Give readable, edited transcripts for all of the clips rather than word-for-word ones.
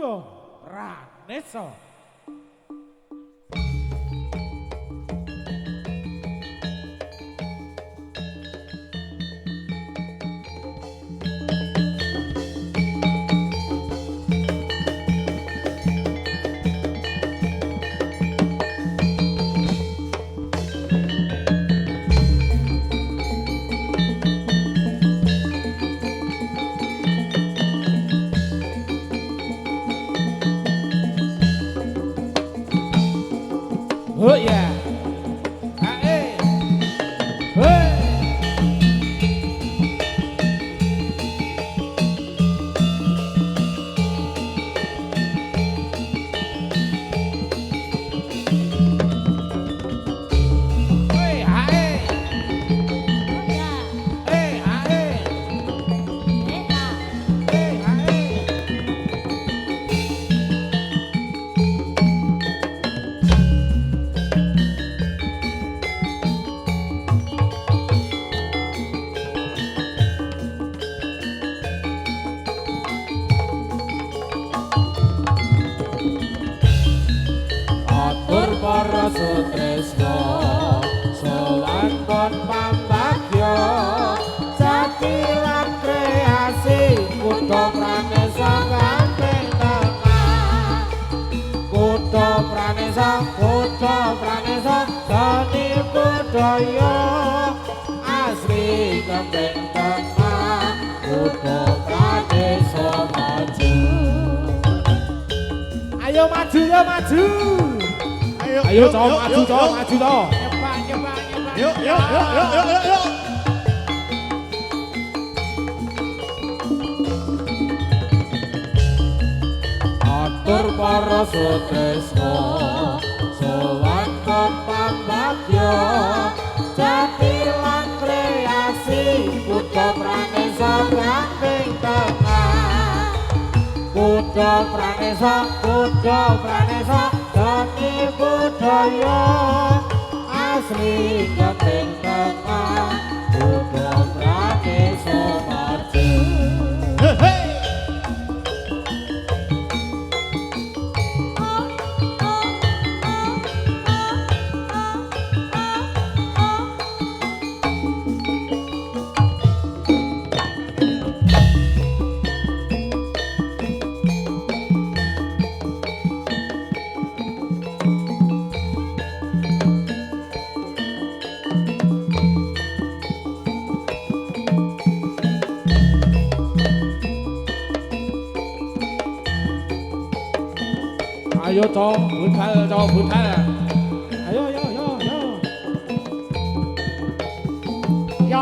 Kuto Pranesa. Oh yeah. Ae. Hey. Hey, ae. Oh ya. Hey, ae. Hey, ae. Atur para sutresna sowan kon pambagya jati lan kreasi kutha pranesa kamping tengah kutha pranesa seni budaya asri kamping tengah kutha pranesa maju. Ayo maju ya maju. Ayo toh maju toh. Nyepak. Yuk. Atur para sutresna sowan kon pambagya jati lan kreasi kutha pranesa kamping tengah kutha pranesa seni budaya asli kamping tengah kutha pranesa maju. Ayo toh, budal. Ayo. Ya.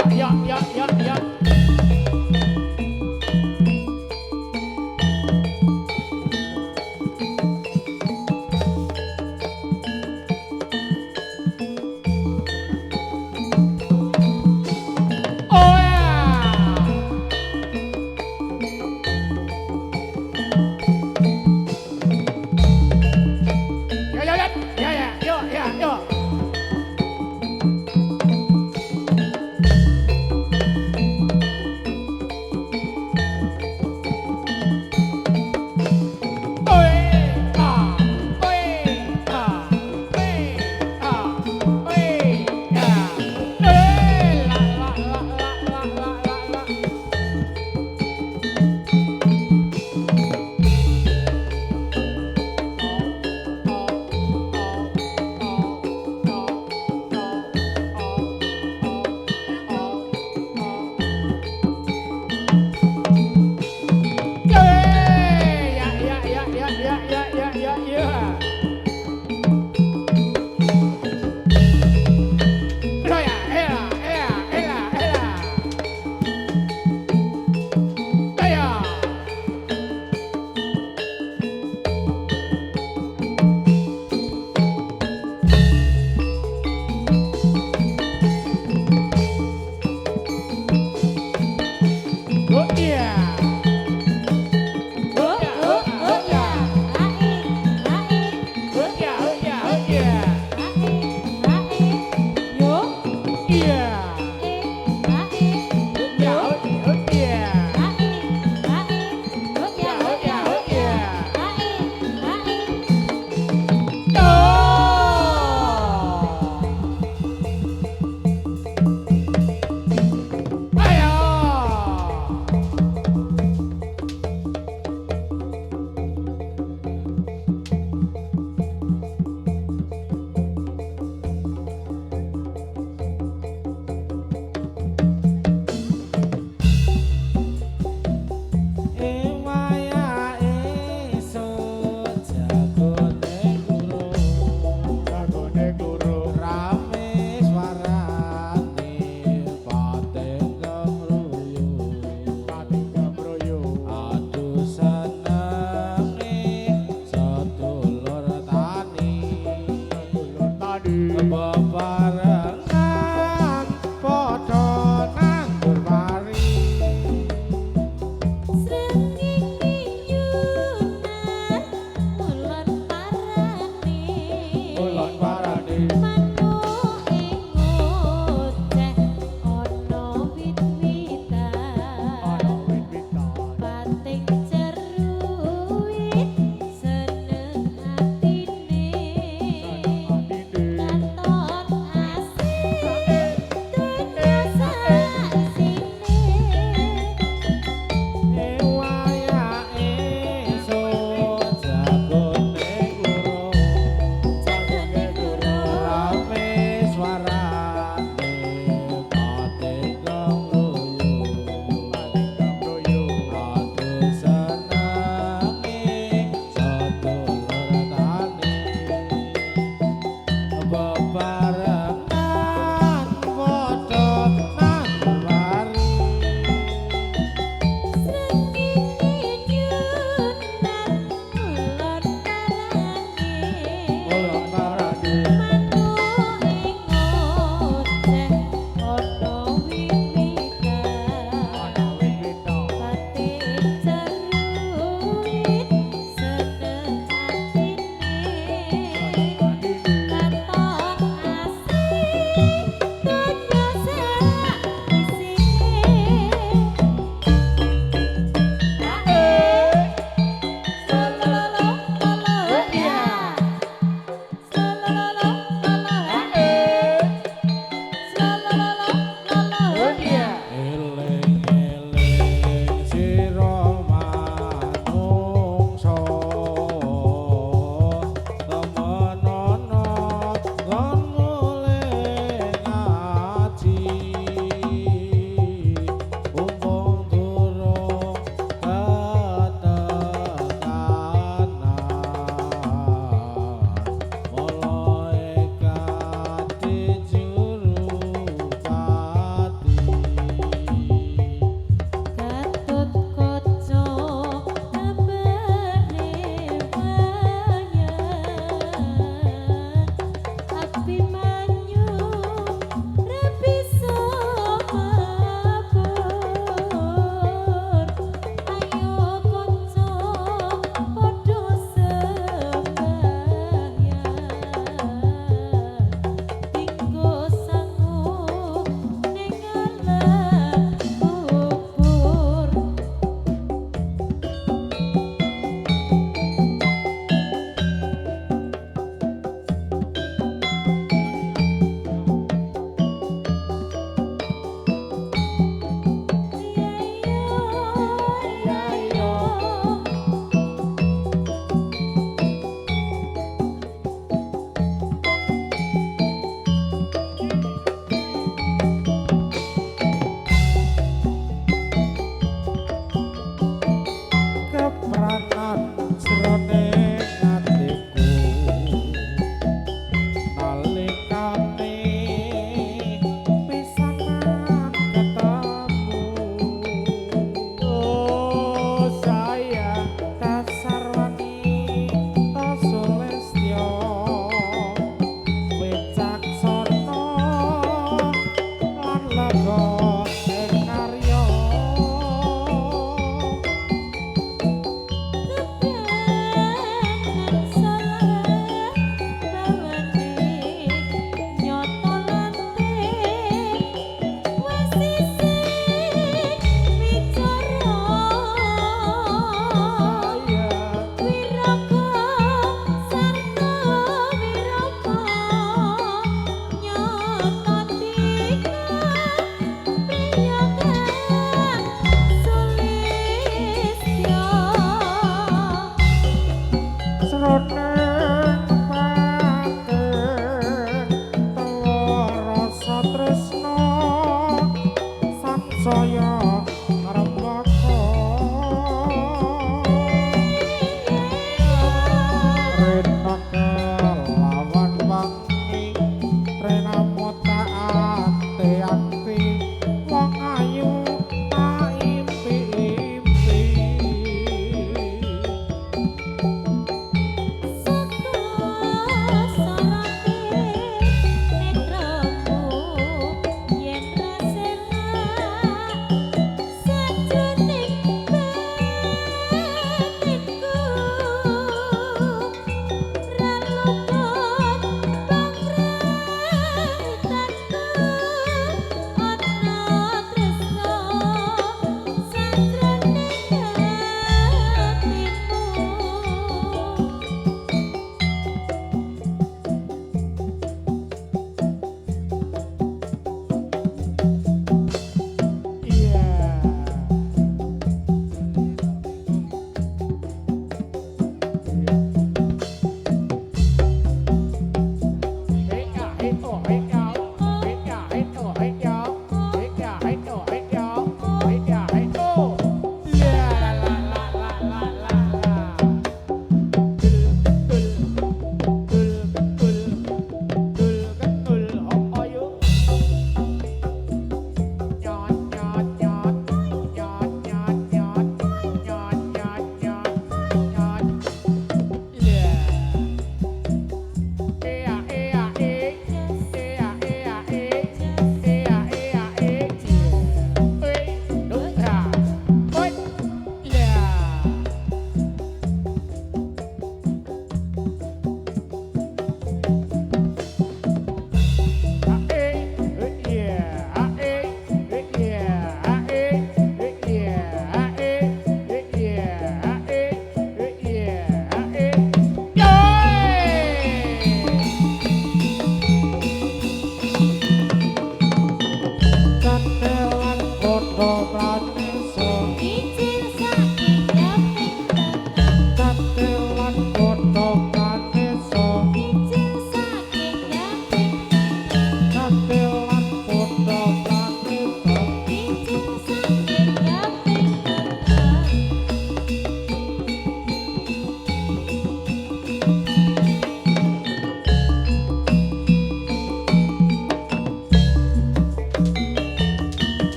Oh yeah. Ya.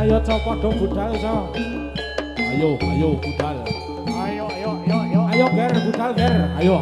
Ayo copot dong budal so. Ayo budal. Ayo ger budal ger. Ayo.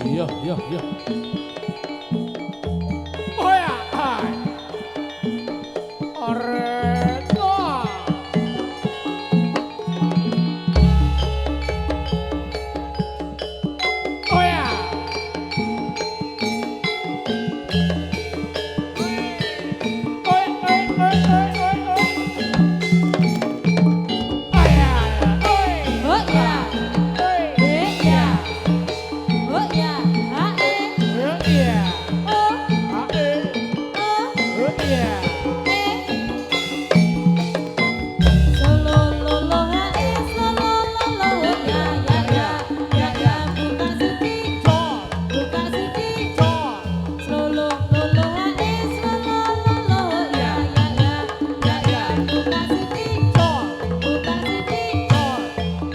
Iya, iya, iya. Oh ya, hai. Oreto. Oh ya. Oi, oi, oi, oi, oi, oi. Oh ya, oi. Oh ya. Oi. Eh ya. Oh ya. Ah eh. Oh iya. Oh. Ah, eh. Oh. Oh iya. Eh. Solo lolo ha eh. Solo lolo ya ya ya. Ya ya. Buka siti. Con, Buka siti. con. Solo lolo ha eh. Solo lolo ya ya ya. Ya ya. Buka siti. Con, Buka siti. con.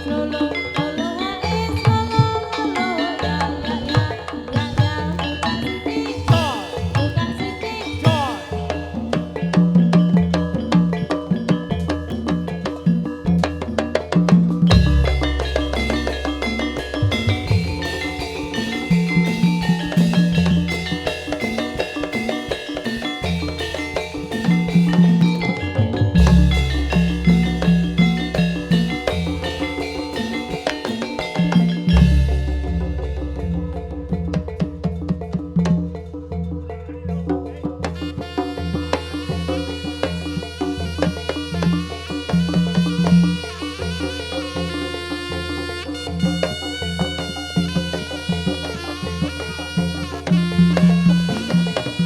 Solo lolo ha eh. Solo lolo ya ya ya. Ya ya. Buka siti. Con, Buka siti. con.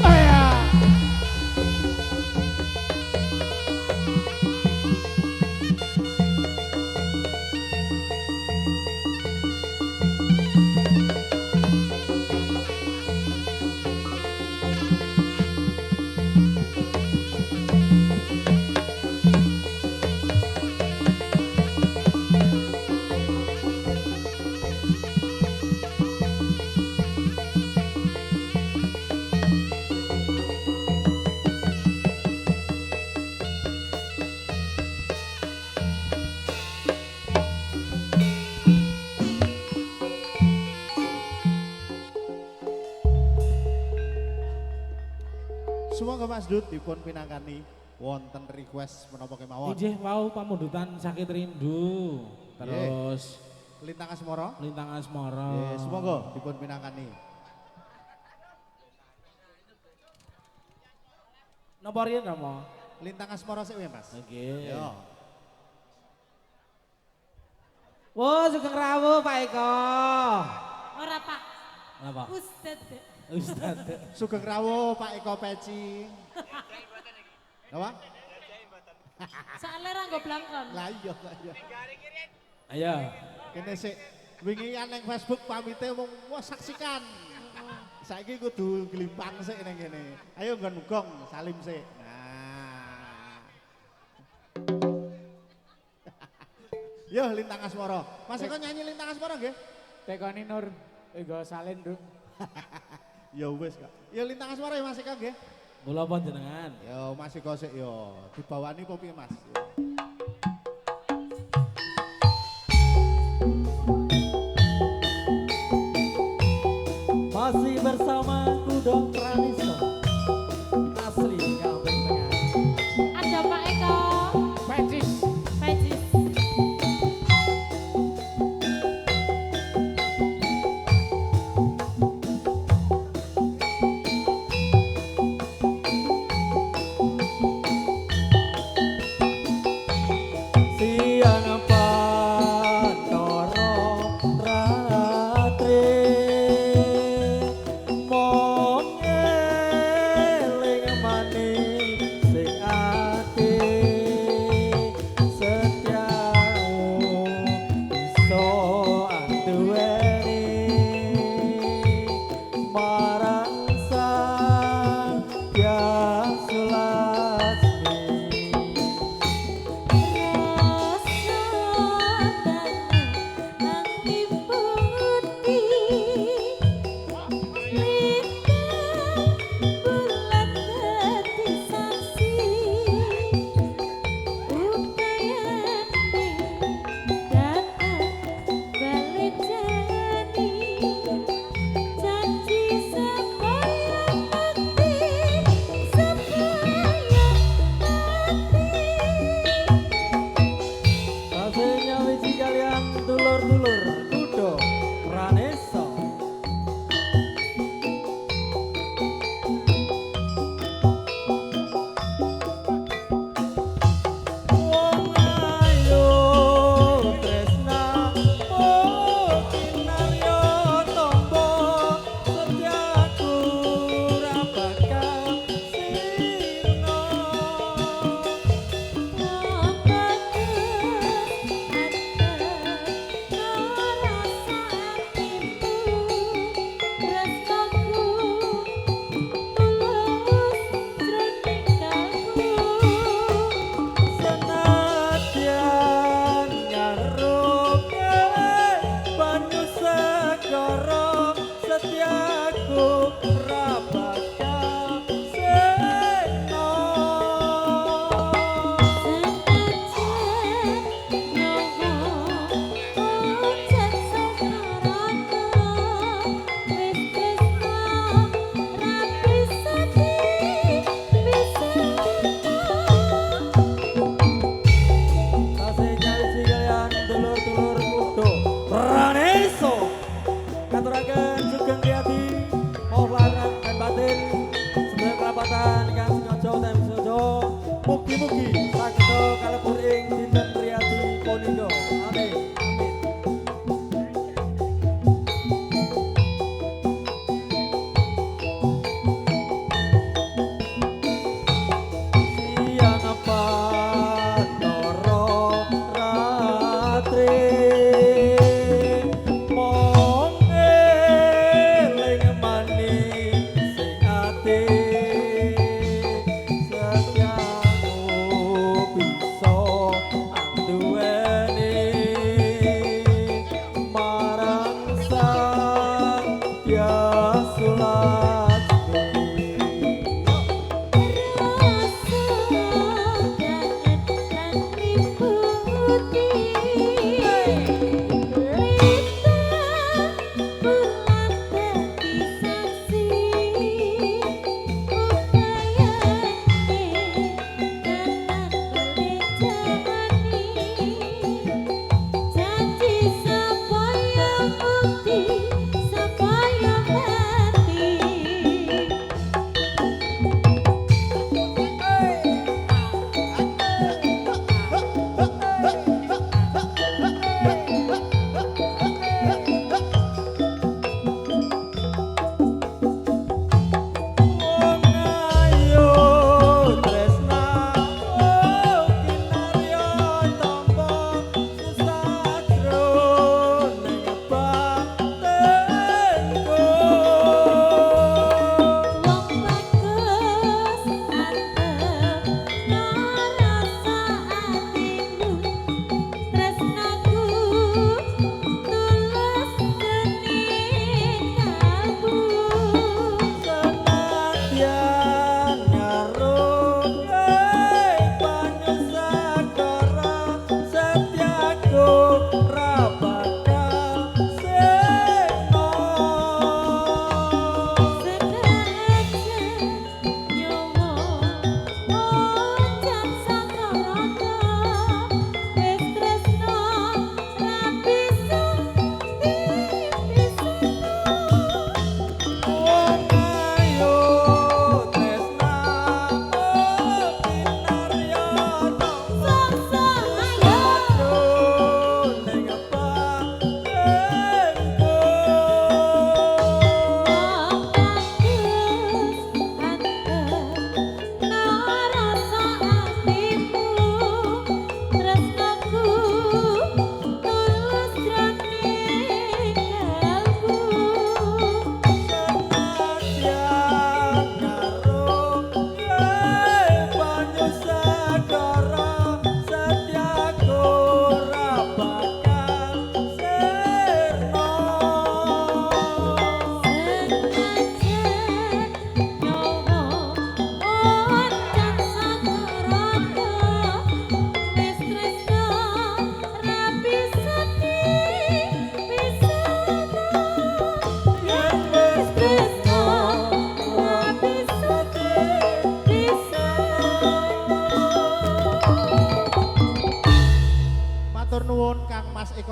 Oh ya. Semoga Mas Dut dipun pinangkani wonten request menapa kemawon. Ijih wau pamundutan sakit rindu. Terus Lintang Asmara. lintang asmara. Nggih, semoga dipun pinangkani. Napa riyen nama? Lintang Asmara sik wae, Mas. Oke. Yo. Wo sugeng rawuh Pak Eko. Ora Pak. Napa? Ustad. Ustaz. Sugeng rawuh Pak Eko Peci. Apa? Soale ra nggo blangkon. Lah iya, lah iya. Ayo. Kene sik wingi kan ning Facebook pamite wong wah saksikan. Saiki kudu glimpang sik ning kene. Ayo nggon gong salim sik. Nah. Yo Lintang Asmara. Mas Eko nyanyi Lintang Asmara nggih? Tekoni Nur. Ego salin, Duk. Ya wis Kak. Ya Lintang Asmara ya Mas Eko nggih. Kula panjenengan. Ya Mas Eko sik yo dibawani apa piye Mas? Masih bersama Kudong Praniso asli Kampung Tengah. Ada Pak Eko. Pecis. Pecis.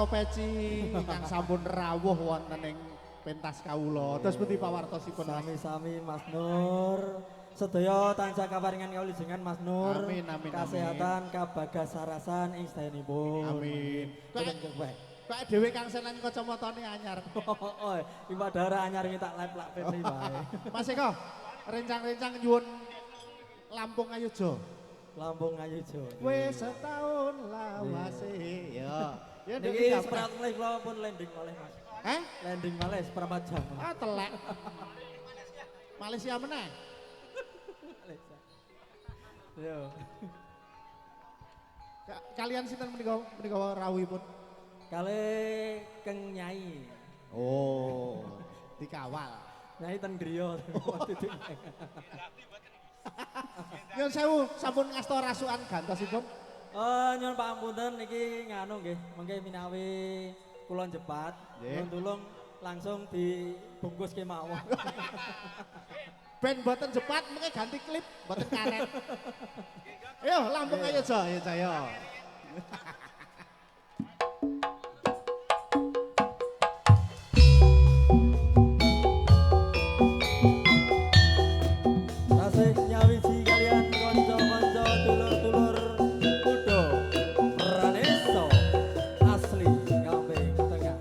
peci kang sampun rawuh wonten ing pentas kawula. Terus pundi pawartosipun Mas? Sami-sami Mas Nur. Sedaya tansah kaparingan kawilujengan Mas Nur. Amin, amin, Kesehatan kabagassarasan ing sedayanipun. Amin. Boten kewek. Kok dhewe kang senen kacamatane anyar. Oh, Iwak Dara anyar iki tak lep-lak pene wae. Mas Eko, rencang-rencang nyuwun Lampung Ayojo. Lampung Ayojo. Wis setahun lawase ya. Ya Niki seperat melih kula pun landing malih Mas. Landing malih seperempat jam. Ah telek. Malaysia meneh. Yo. Kalian sinten menika rawuhipun? Kali Keng Nyai. Oh, dikawal. Nyai ten griya. Nyun sewu, sampun ngasta rasukan gantosipun. Nyun pangapunten niki nganu nggih, mengke minawi kula jepat, nyun tulung langsung dibungkus kemawon. Ben boten jepat, mengke ganti klip, boten karet. Ayo, Lampung ayo Jaya. Tasih nyawiji kalian konco-konco dulur-dulur kudo Praneso asli Gampeng Tengah.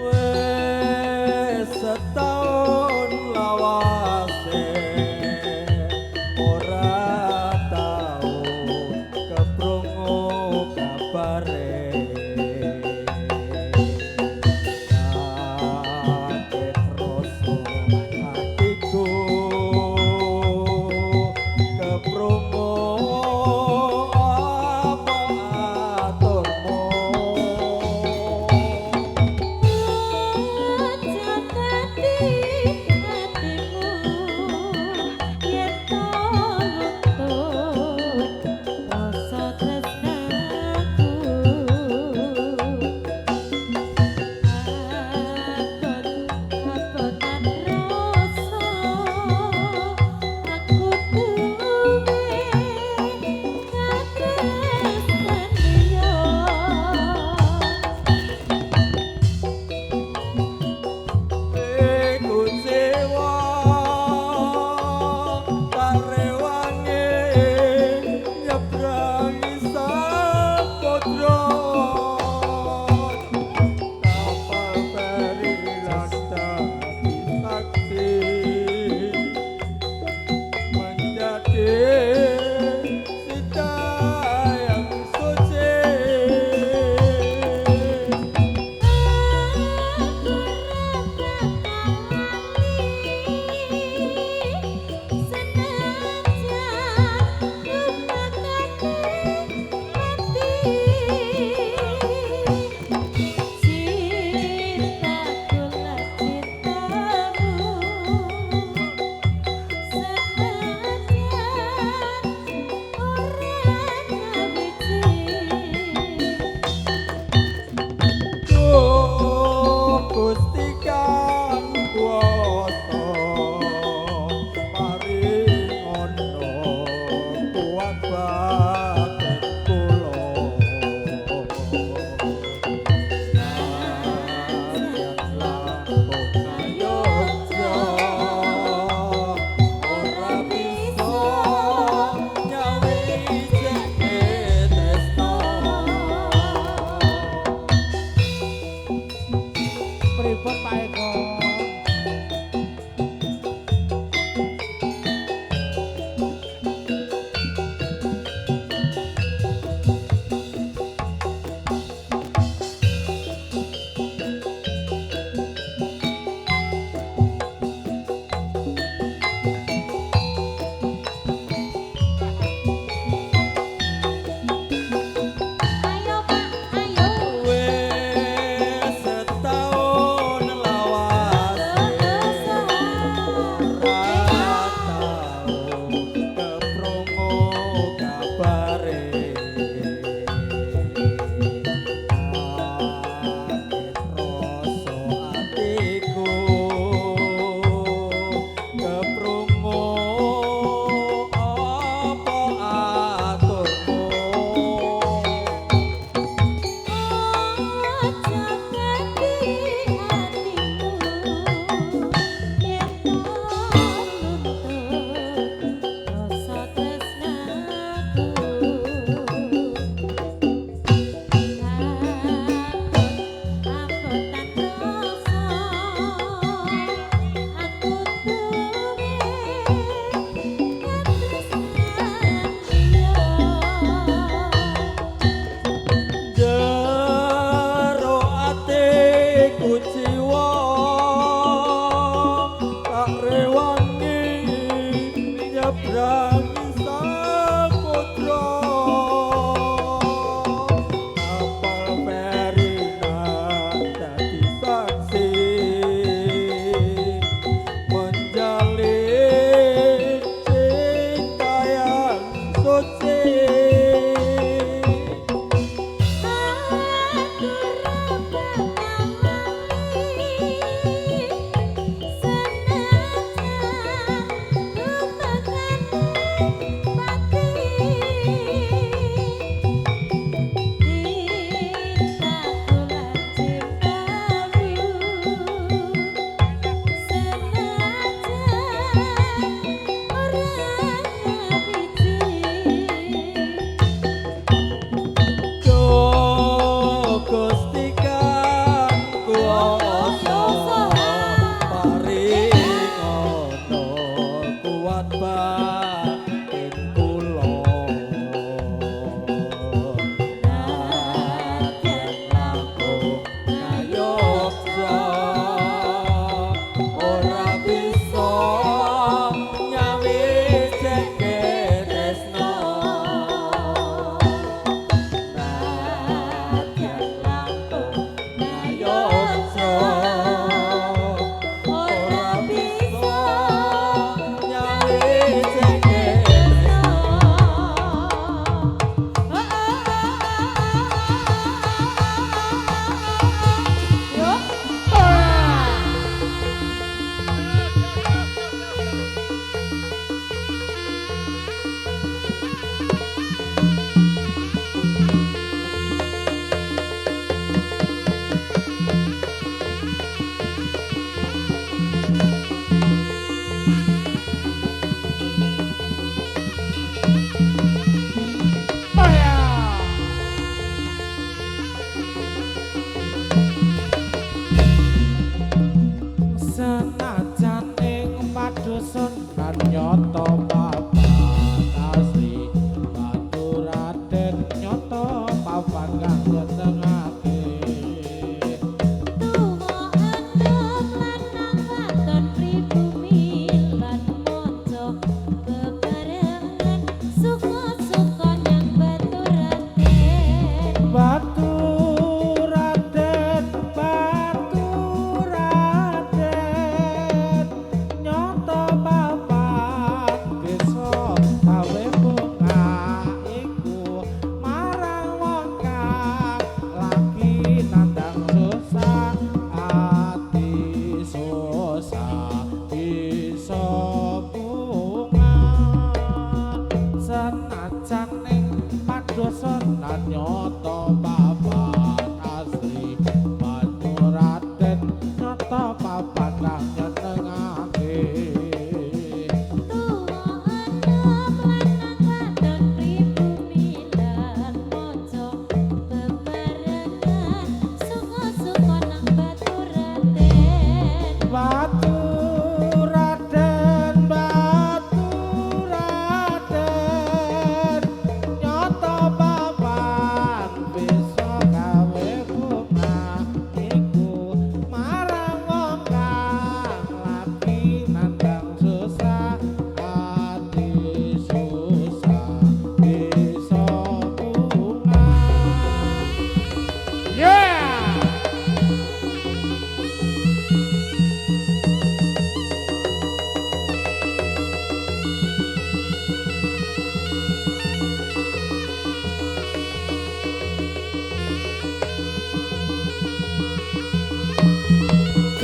Wes setahun lawase ora tau keprungu kabare kaget rasa hatiku keprungu apa aturmu. Gusti Kang kuwasa paringono kuat batin kula Lampung Ayodya ora bisa nyawijake tresno. Pripun Pak Eko? Ayo Pak, ayo. Wes setahun lawas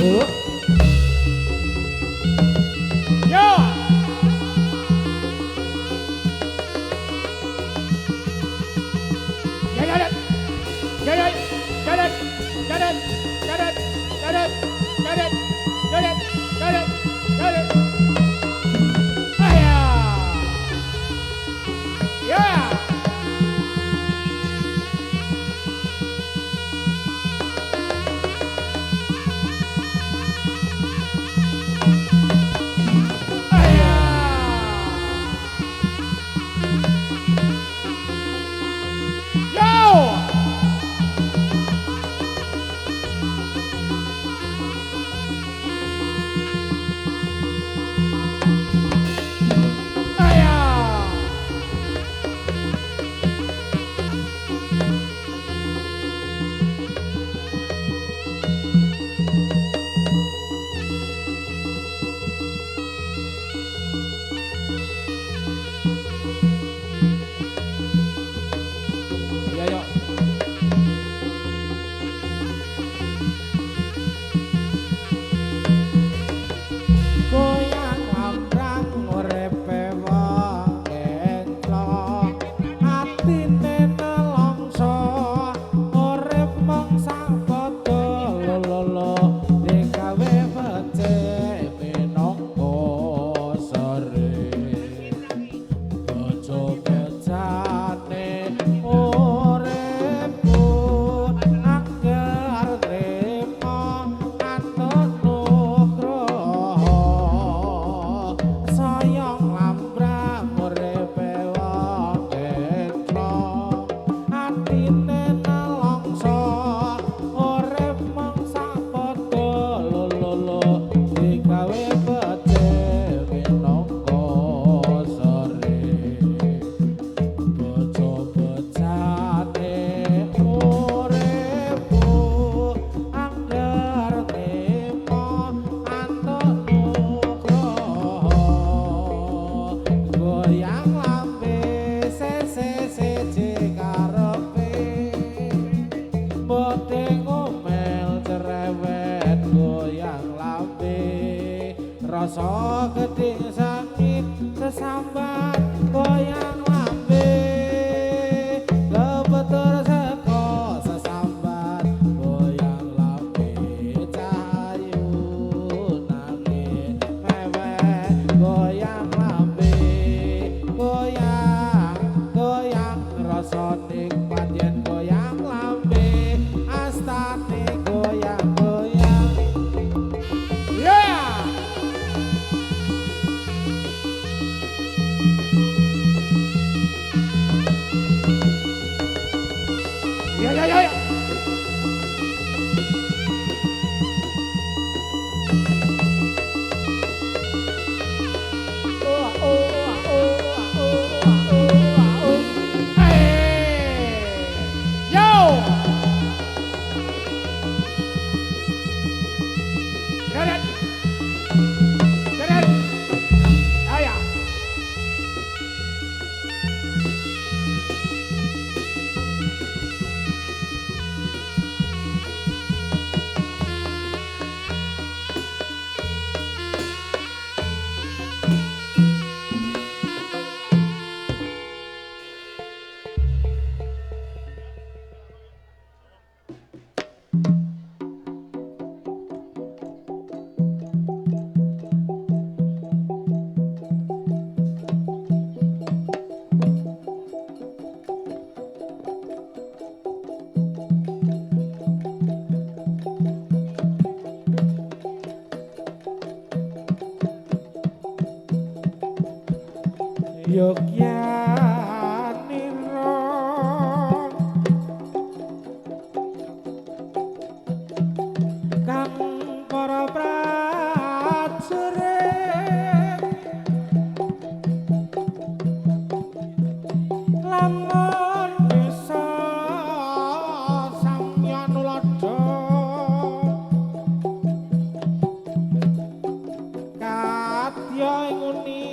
Yo. Get it. Get it. Get it. Get it. Get it. Get it. Get it. Get it. Get it. Get it. Yeah. Iya, yuk. Goyang lambrang urepe wong entlok, atine nelongso, urip mung sapodo lolo digawe becik minangka sore. Bojo becane uripku angger trimo antun nugroho, sayang lambrang uripe wong entlok, atine nelongso, urip mung sapodo lolo digawe becik minangka sore. Bojo becane uripku angger trimo antun nugroho, goyang lambe sese karepe, bote ngomel cerewet goyang lambe, rasa gedhe sangit sesambat goyang lambe, kebetur seko sesambat goyang lambe, cahayu nangis mewek goyang lambe, goyang rasa nikmat yen goyang lambe, astane goyang. Yeah. Yeah. Hey. Yo. Get it. Get it. Yeah. Yogyaniro kang para prajurit lamun bisa sangya nuladha kadya nguni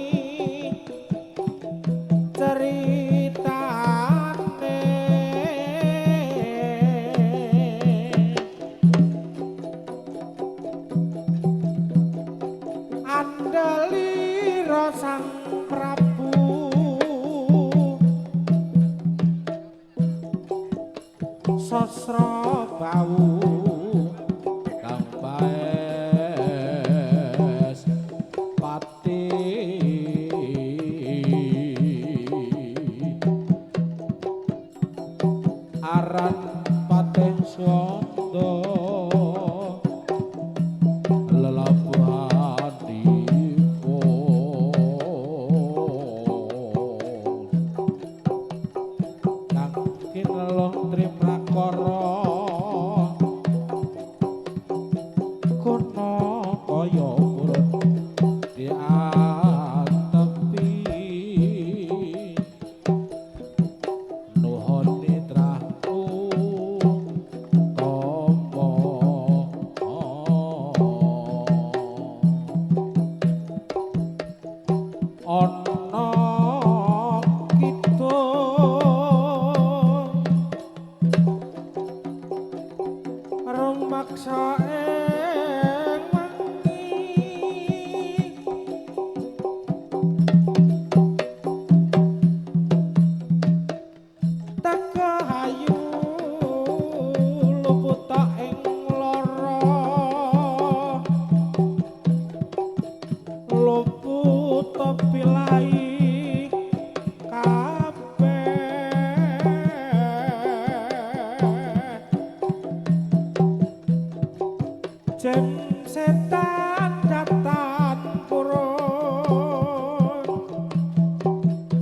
setan datan purun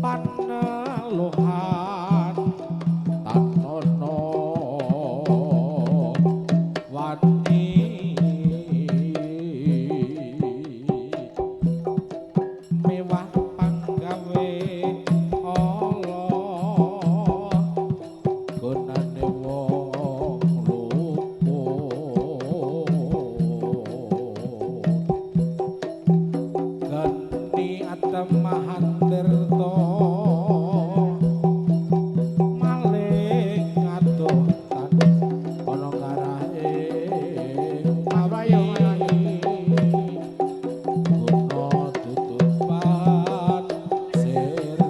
paneluhan tanono wani mewah panggawe Allah gunane wong luput geni atemahan tirta maling ngatutan ana karahe Ayo, guna tutupan sirna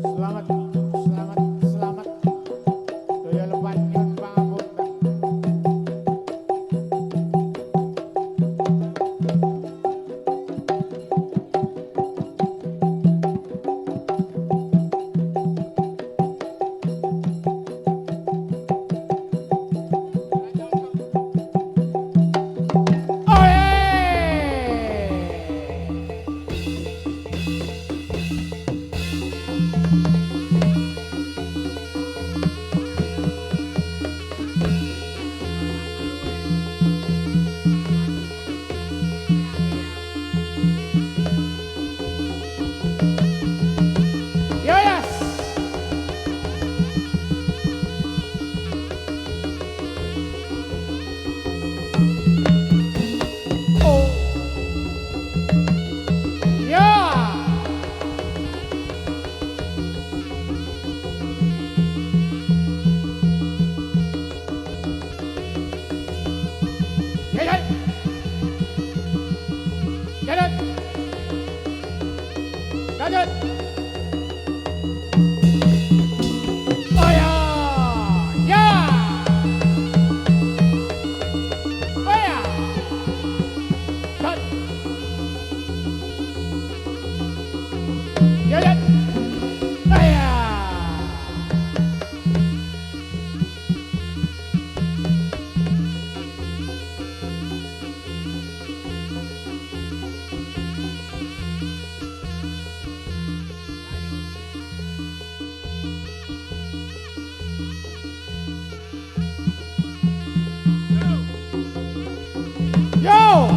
selamat, selamat, selamat. Daya lepat nyun pangapunten. Yes. Oh. Yeah. Get it. Get it. Get it. Oh yeah. Yeah. Oh yeah. Cut. Get it. Oh yeah. Yo!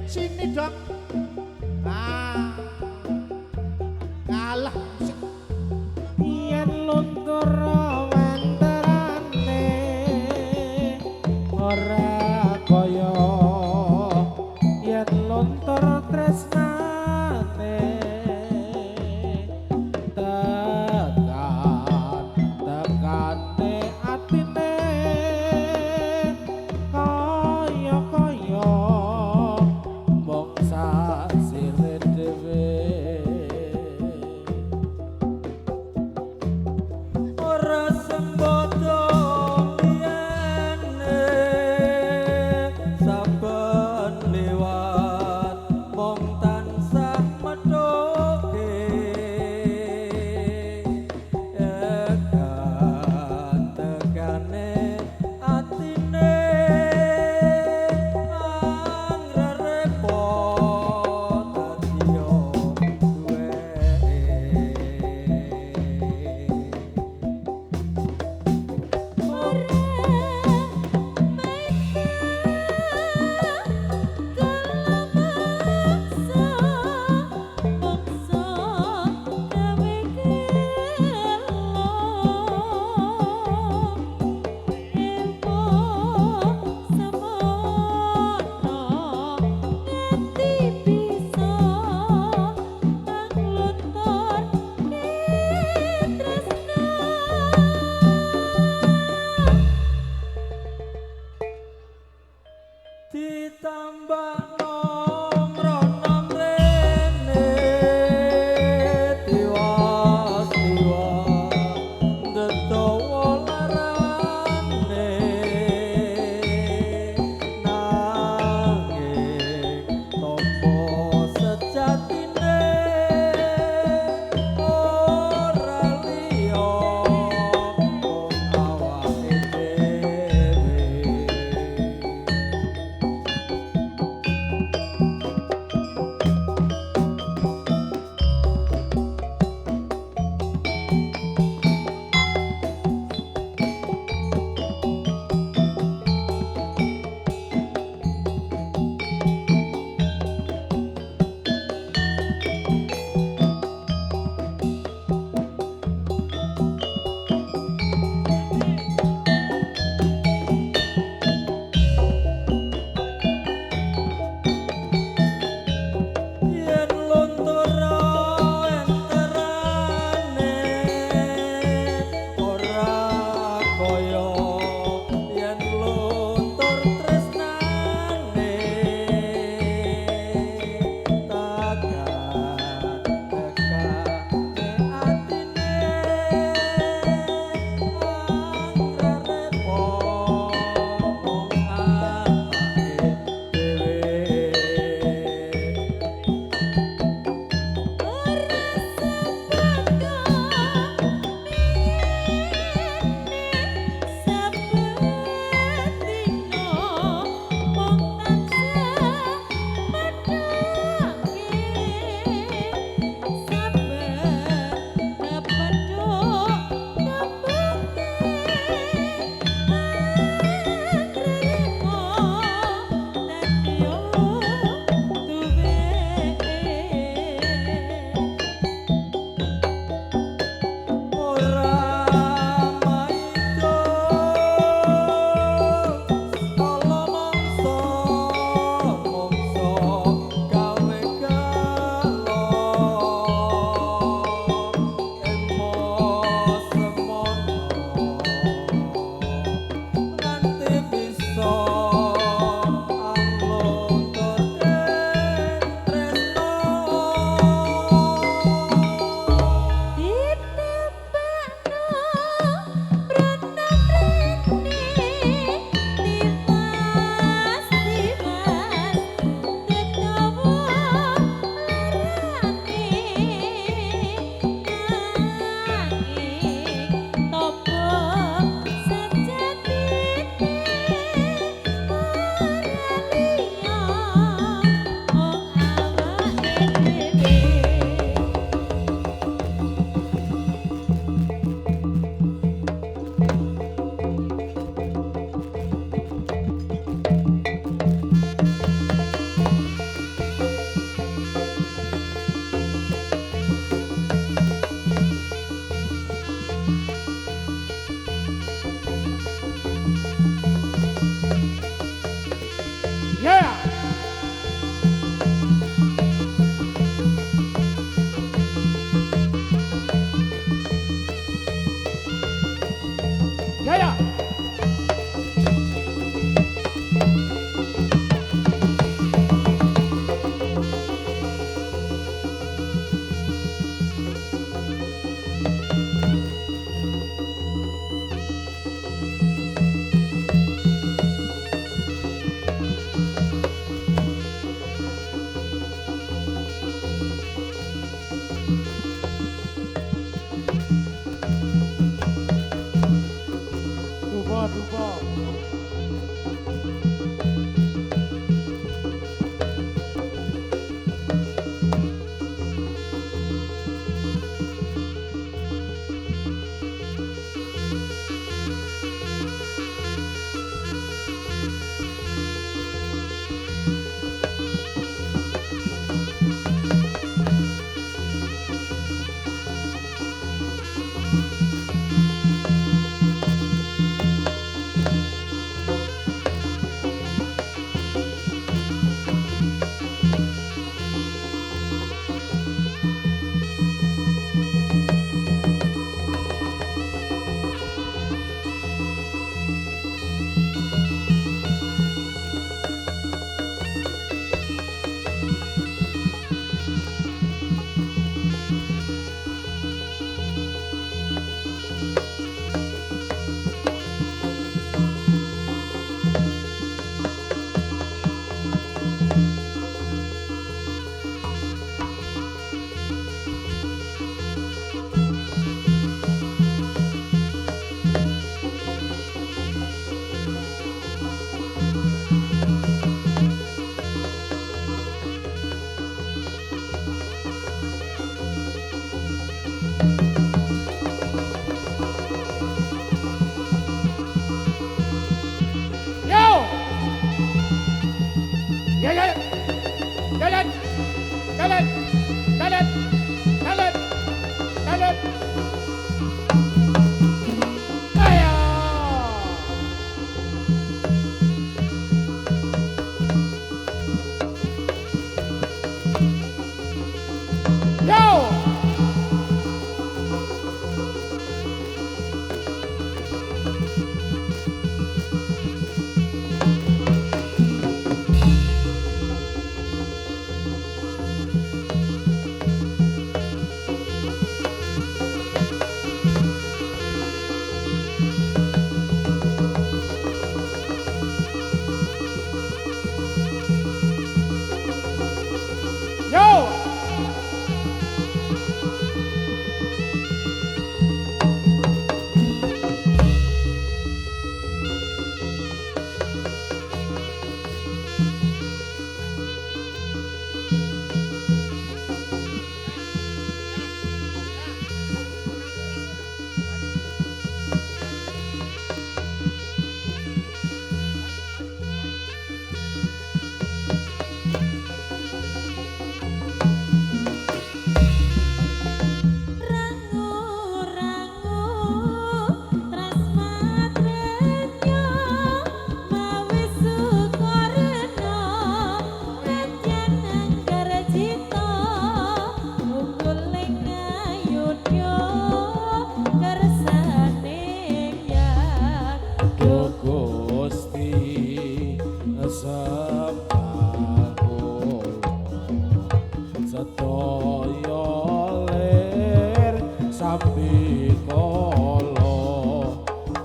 Sini dong. Ah. Kalah. yen luntur wenterane ora kaya yen luntur tresnane tekane atine kaya mung sasire dhewe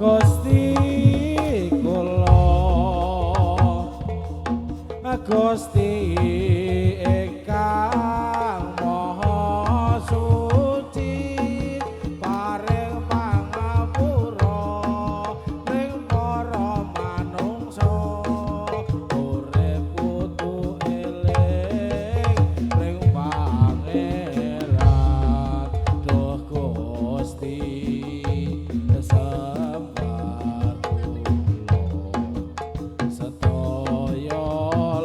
Gusti kula Gusti ingkang maha suci paring pangapura ning para manungsa urip kudu eling ring pangeran duh Gusti sembah kula sedaya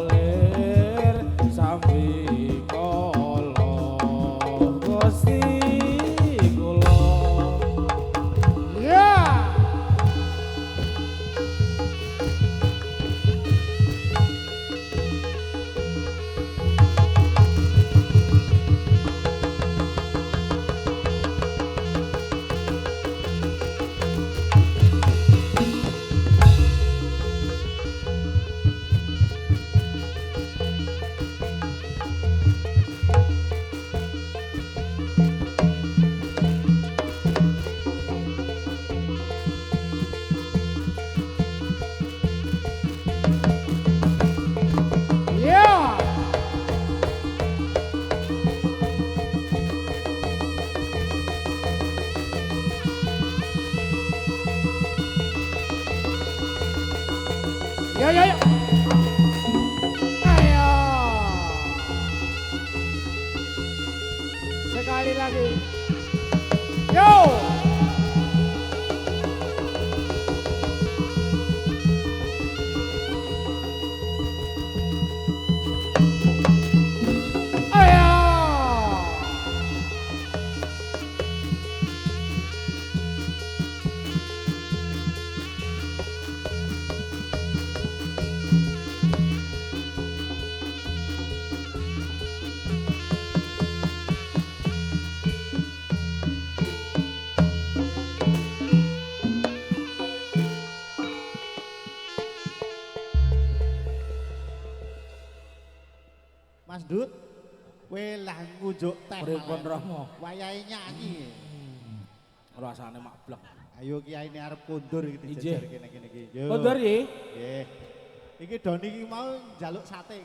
lir sambi kala Gusti kula Ya. Ya. Ya, ya, ya. Ayo. Sekali lagi. Yo. Ayo. Mas Dut, kowe lah ngujuk teh. Pripun malah. Rama? Wayahe nyanyi. Rasane mablek. Ayo kiai ini arep kondur iki Ijih. dijejer kene-kene iki. Yo. Kondur iki Nggih. Iki Doni iki mau njaluk sate.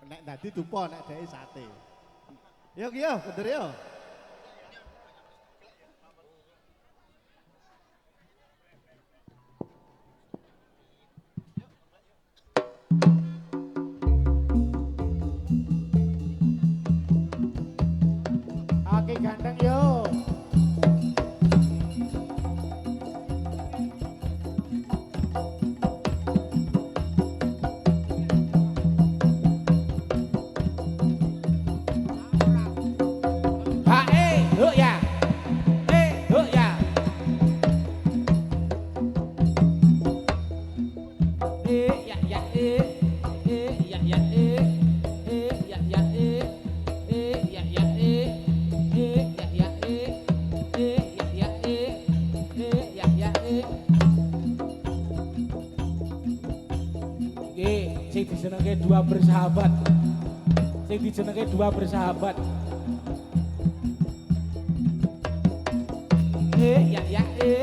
Nek dadi dupa nek dhewe sate. Yo ki yo, kondur yo. Aki ganteng yo. Ha huk ya. Huk ya. Ya ya ya ya ya ya ya ya ya ya sing dijenenge dua bersahabat. Sing dijenenge dua bersahabat. Ya ya ya ya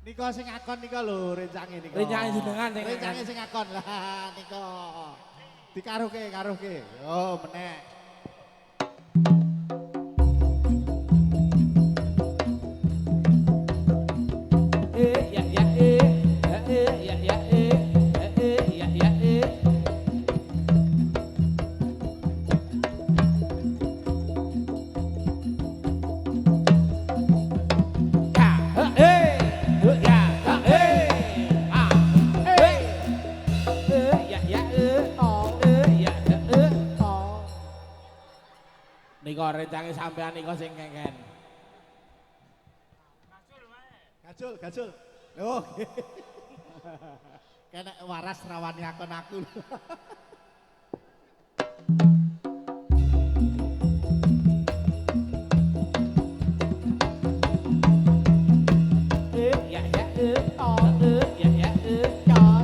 Nika sing akon nika lho rencange nika. Rencange jenengan sing Rencange sing akon lah nika. Dikaruhke karuhke. Yo meneh. ya ya ya ya ya ya Nika rencange sampean nika sing kengken. Gajul, gajul. Oh. Kena waras rawani akon aku. Ya ya ya ya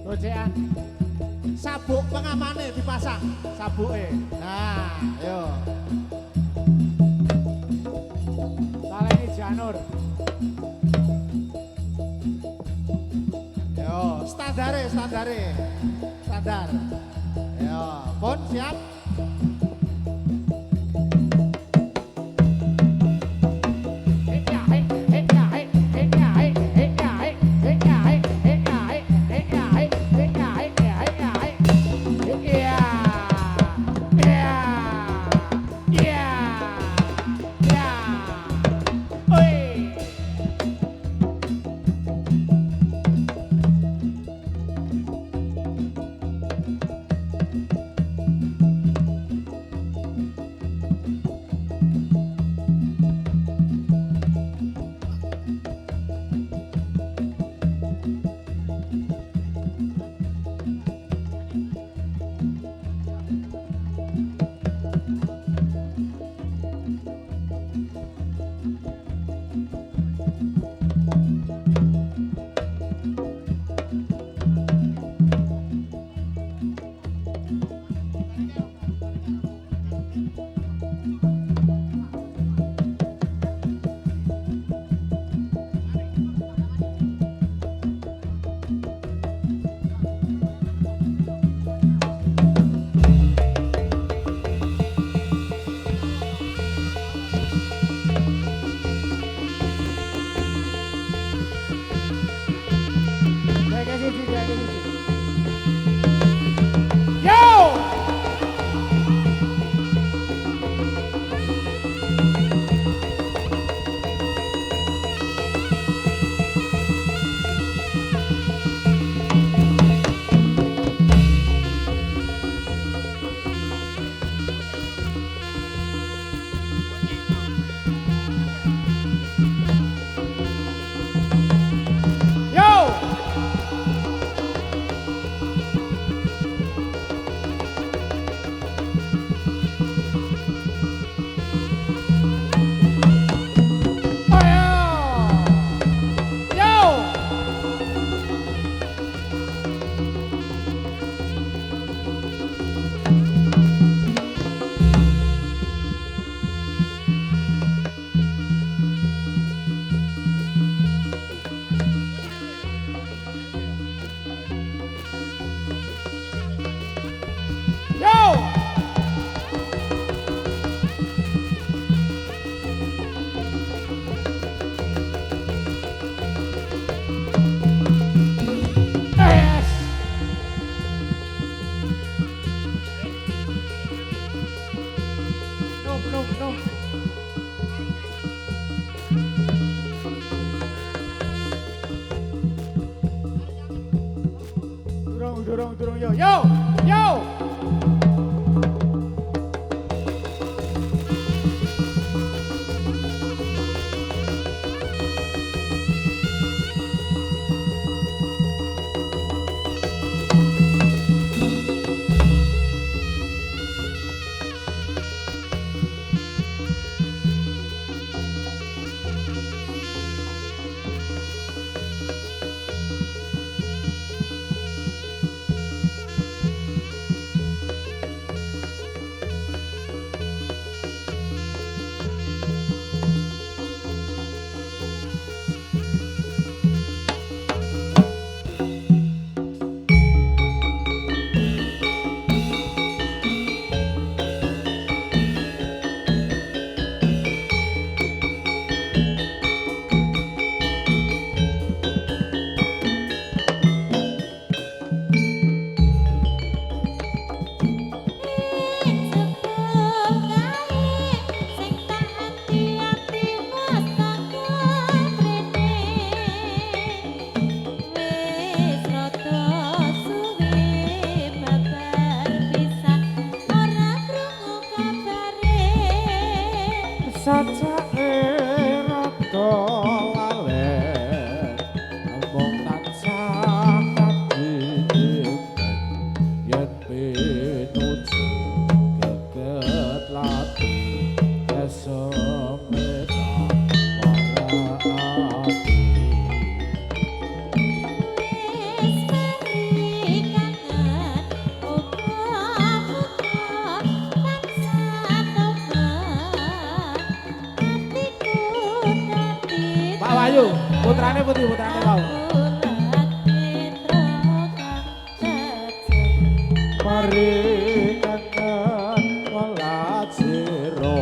Gocekan. Sabuk pengamane dipasang, sabuke. Nah, yo. Taleni Janur. Yo, standar. Yo, pun siap. durung yo. Yo. Sajake rada lalen mung tansah kadhip yen pinuju geget lati esometa para ati Pak Wayu, putrane putih putrane kau. mari kangen walajiro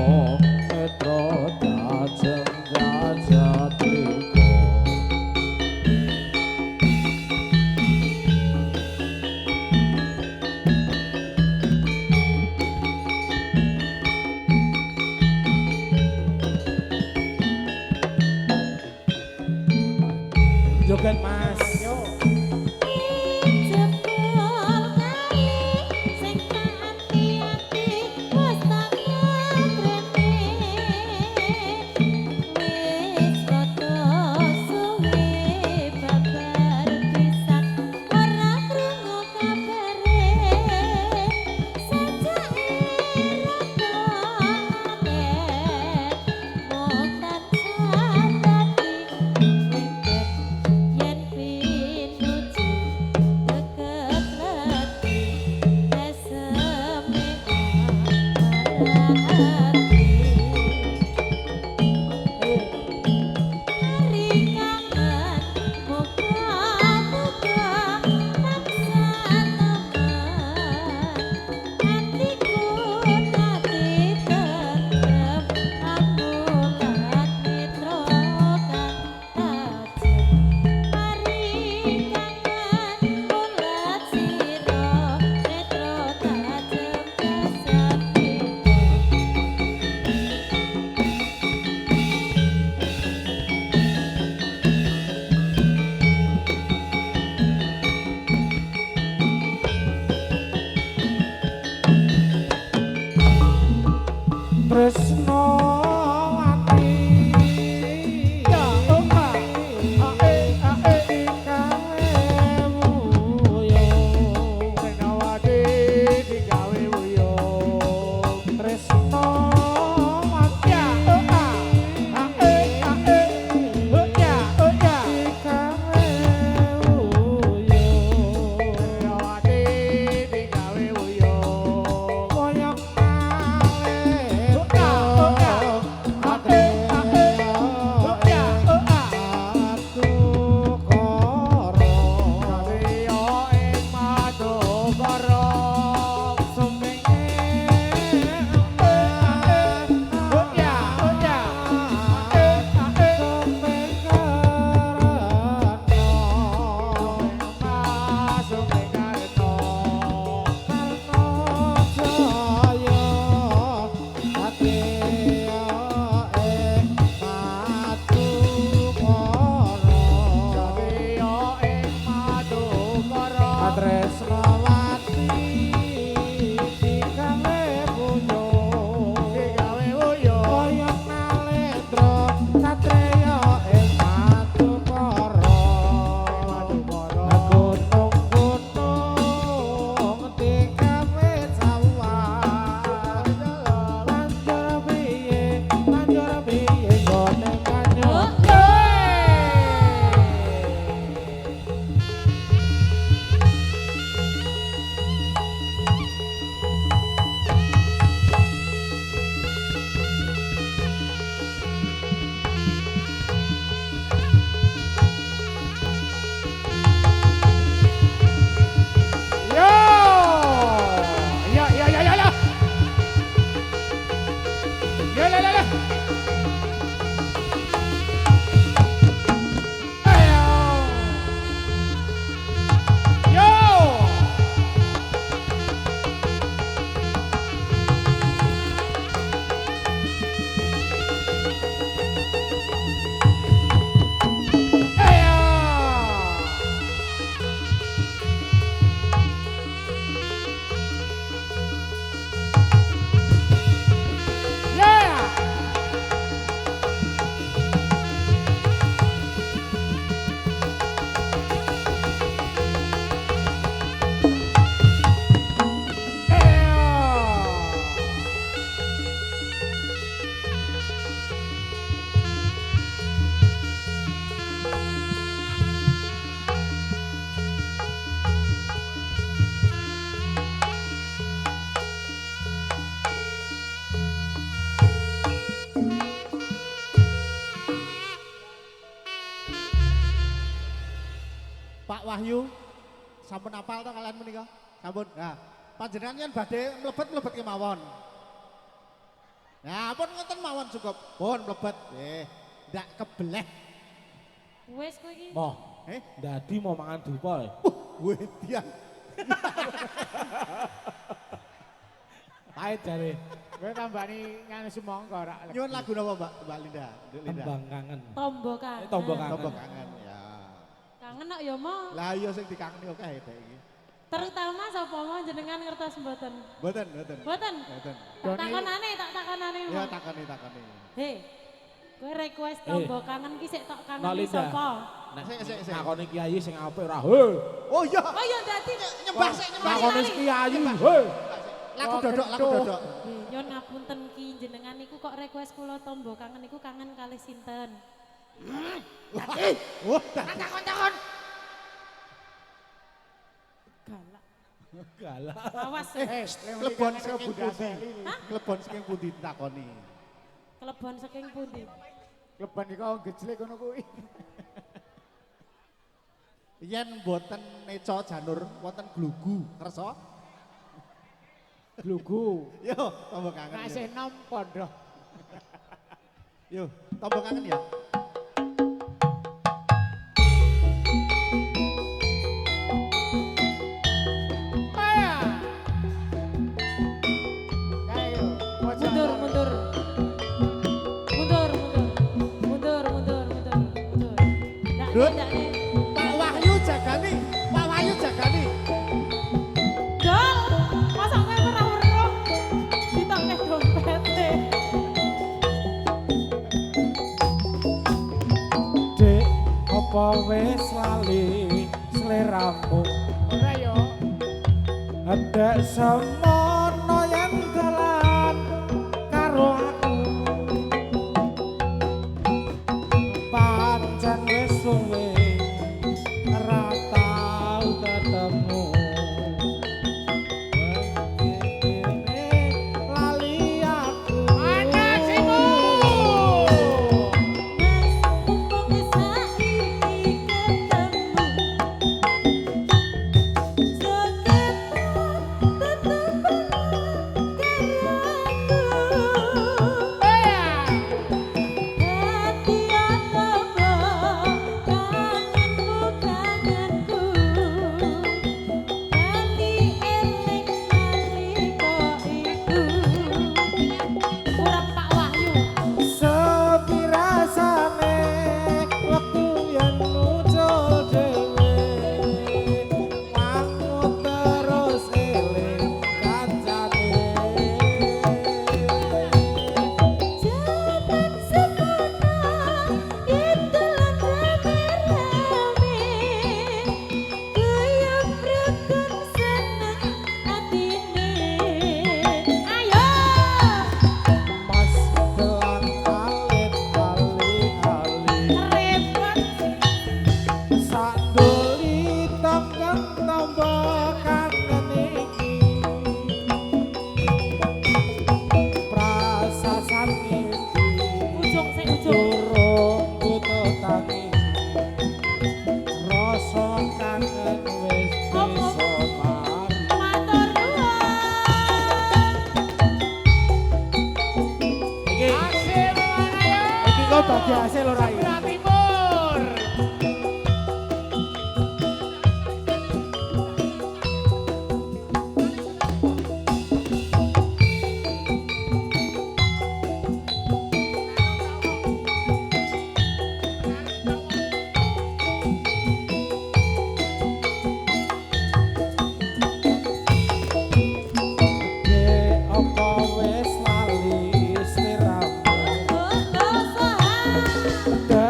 metro dajeng jajatriko Joget Mas. Yen Pak Wahyu sampun apal to kalian menika? Sampun. Nah, panjenengan yen badhe mlebet kemawon. Nah, pun ngoten mawon cukup. Pun mlebet. Ndak kebleh. Wes kowe iki. Moh. Dadi mau mangan dupa. Wedian. Pahit jare. Kowe tambani nganu semangka ora. Nyuwun lagu napa, Mbak Linda? Nduk Linda. Tembang kangen. Tombo kangen. Tombo kangen. Tombo kangen ya. Kangen kok ya mo. Lah iya sing dikangeni oke dek iki. Terutama sapa mo jenengan ngertos mboten? Mboten. Mboten. Mboten. Tak takonane. Ya takoni. Hei. Kowe request tombo kangen ki sik tok Mbak kangen Linda. sapa? Sik. Nakoni kiai sing apik ora. Oh iya. Oh ya dadi Nyembah sik Nakoni kiai. Lagu dodok. Nyon ngapunten ki jenengan niku kok request kula tombo kangen niku kangen kalih sinten? Oh, Takon. Galak. Galak. Awas. klebon saking pundi? Klebon saking pundi takoni. Klebon saking pundi? Leban iki gejlek ngono kuwi. Yen mboten neca janur wonten glugu, kersa? Glugu. Yo, tombo kangen. Nek sing nom padha. Yo, tombo kangen ya. Mundur. Dut. Ndak. Pak Wahyu jagani. Dol, masa kowe ora weruh ditokke dompete. Dek, apa wis lali sliramu? Ora yo. Adek semono yen dalan karo aku. Pancen wis suwe ora tau ketemu. Wekene lali aku. Ana simu. Mumpung saiki ketemu. Sepi rasane wektu yen muncul dhewe. Aku terus eling kancane. Jaman sekolah itu rame-rame, kuyup rukun seneng atine. Ayo, Mas gelang alit ali-ali. repot. Sanduli tongkang tombo kangen iki. Prasasan iki Ujung sing ujung. durung butuh tangi. Rasa kangen wis Apa? bisa mari. Matur nuwun. Iki Hasil ayo. iki kok bagi hasil ora iki? Sebelah timur. Dek apa wis lali sliramu? Oh, oh, oh,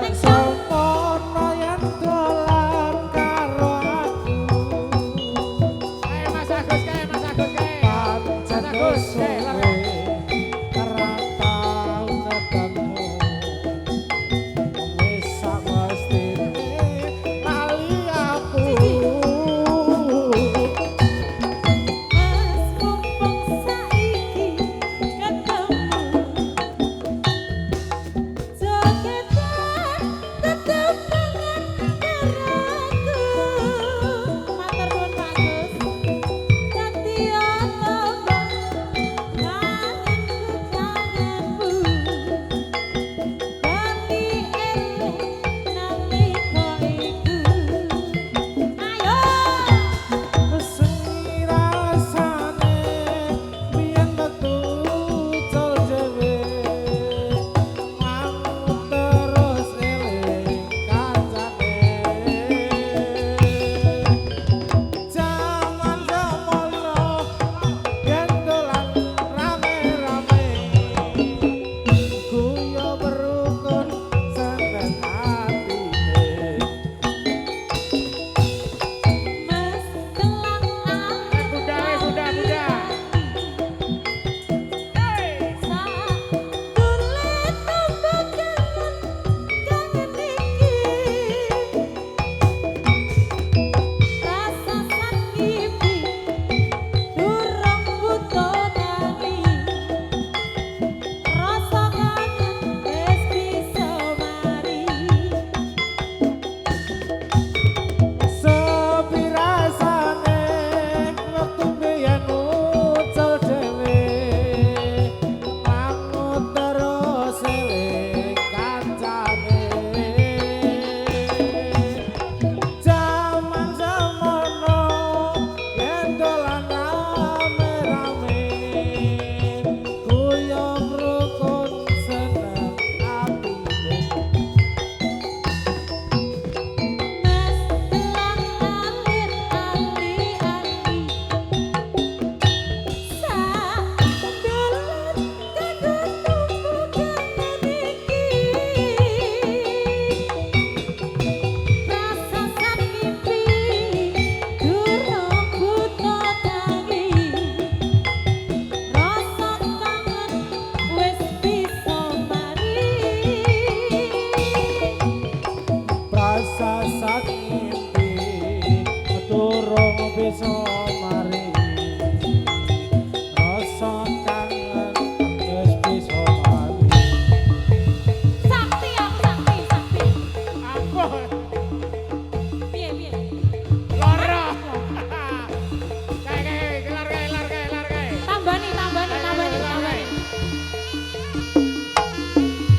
durung bisa mari rasa kangen wis bisa mari Sakti aku sakti, sakti. Ampun. Piye, piye? Loro. Kae kelar kae. Tambani, tambani, tambani, tambani.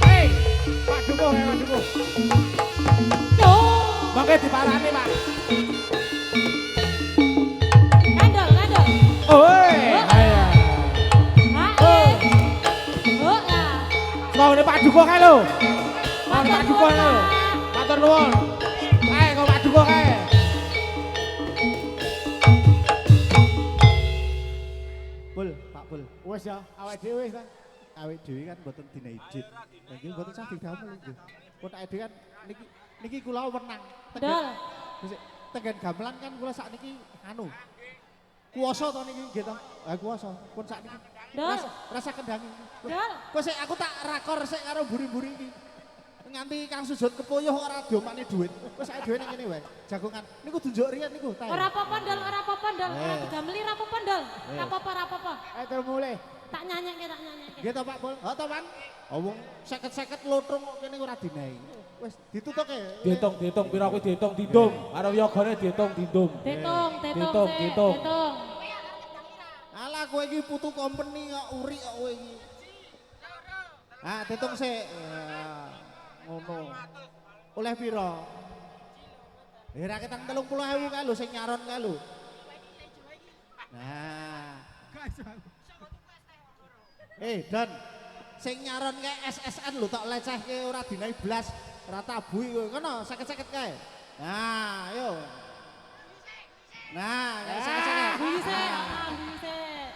Hei, Pak Dukuh, Pak Dukuh. Tuh. Mangke diparani, Pak. Kandol, kandol. oi aya Oh ya. Mau Pak Dukuh kae lho. Mau Pak Dukuh lho. Matur nuwun. Kae kok Pak Dukuh kae. Pul, Pak Pul. Wes ya, awake dhewe wis ta. Awake dhewe kan mboten dinajit. Niki mboten sah didamel nggih. Pun awake dhewe kan niki kula wenang. Dol. Tenggen gamelan kan kula sakniki anu. Kuwasa to niki nggih to. Kuwasa. Pun sakniki. Dol. Rasa kendangi. Dol. Kok sik aku tak rakor sik karo buri-buri iki. Nganti Kang Sujud kepuyuh ora diomani dhuwit. Wis awake dhewe ning kene wae. Jagongan. Niku tunjuk riyen niku. Ora apa-apa, Dol, ora apa-apa, Dol. Ora digameli ora apa-apa, Dol. Ora apa-apa, ora apa-apa. Ayo terus mulai. Tak nyanyikke, tak nyanyikke. Nggih to Pak Pul. Ha to Pan. Wong 50-50 lotrong kok kene ora dinehi. Wis ditutuke. dihitung pira kuwi dihitung dindum karo yogane dihitung dindum Ditung, ditung, Ditung, sik, ditung. ditung. Alah kowe iki putu company kok uri kok kowe iki. Ah, ditung sik. Ya, ngono. Oleh pira? Ora ketang 30.000 kae lho sing nyaron kae lho. Nah. Dan sing nyaron kae SSN lho tok lecehke ora dinahi blas, ora tabuhi kowe. Ngono 50-50 kae. Nah, ayo. Nah, kayak 50-50. Guyu sik, guyu sik.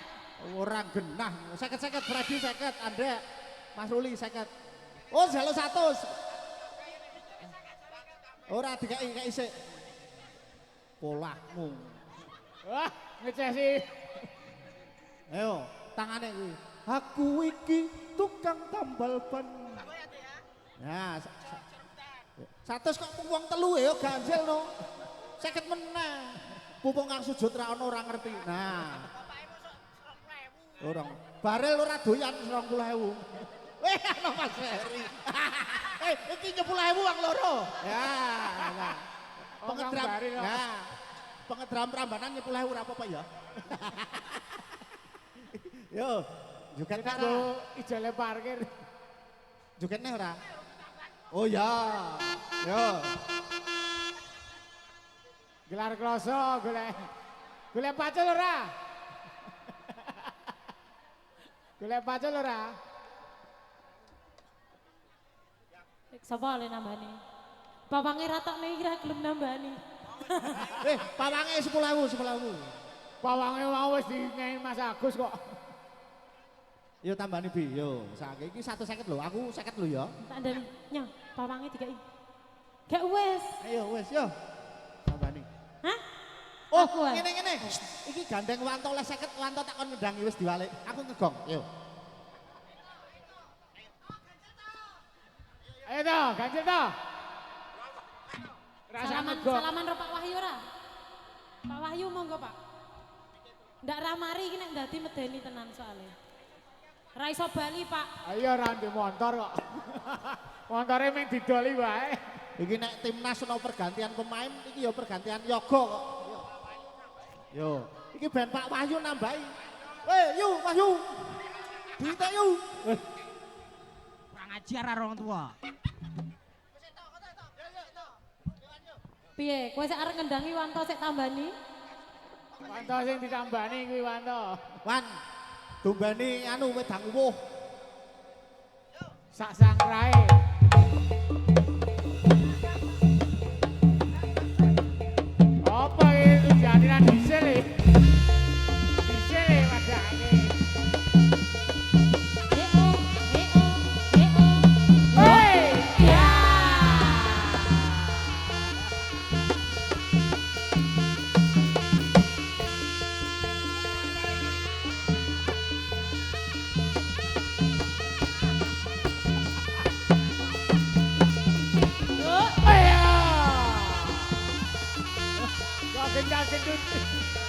Orang genah, 50-50 Freddy 50, Anda Mas Ruli 50. Oh, jaluk 100. Ora dikai sik. Polahmu. Wah, ngecesi. Ayo, tangane kuwi. Aku iki tukang tambal ban. Nah, 100 kok wong telu ya ganjel no. 50 meneh. Pupung Kang Sujud ra ono ora ngerti. Nah. Orang barel ora doyan 20.000. Ana Mas Heri. Iki 10.000 wong loro. Ya, nah. Pengedram. Nah. Pengedram Prambanan 10.000 ora apa-apa ya. Yo, joget Kita ora. go ijale parkir. Jogetnya ora. Oh ya. Yo. Gelar kloso, golek pacul ora? Golek pacul ora? Sapa le nambani? Bapange ratokne iki ra gelem nambani. Pawange 10.000. Pawange mau wis dingehi Mas Agus kok. Yo tambani Bi, yo. Saiki iki 150 lho, aku 50 lho ya. Tak ndani. Nyo, bapange dikai. Gak wis. Ayo wis yo. Tambani. Hah? Oh, Aku, ah. ngene. Iki gandeng Wanto oleh 50, Wanto tak kon ngendangi wis diwalik. Aku ngegong, yo. Ayo toh, ganjil toh. Rasa ngegok. Salaman ro Pak Wahyu ora? Pak Wahyu monggo, Pak. Ndak ramari iki nek dadi medeni tenan soalnya. Ra iso bali, Pak. Ayo ora ndek motor kok. Montore mung didoli wae. Iki nek timnas ono pergantian pemain, iki yo pergantian yoga kok. Yo, iki ben Pak Wahyu nambahi. Yu, Wahyu. Duite yu. Kurang ajar orang tua. Piye? Kowe sik arep ngendangi Wanto sik tambani? Wanto sing ditambani kuwi Wanto. Wan, tumbani anu wedang uwuh. Sak sangkrae. Apa iki jadiran diesel e? Diesel e padake. Hei! Ya. gendang gendut.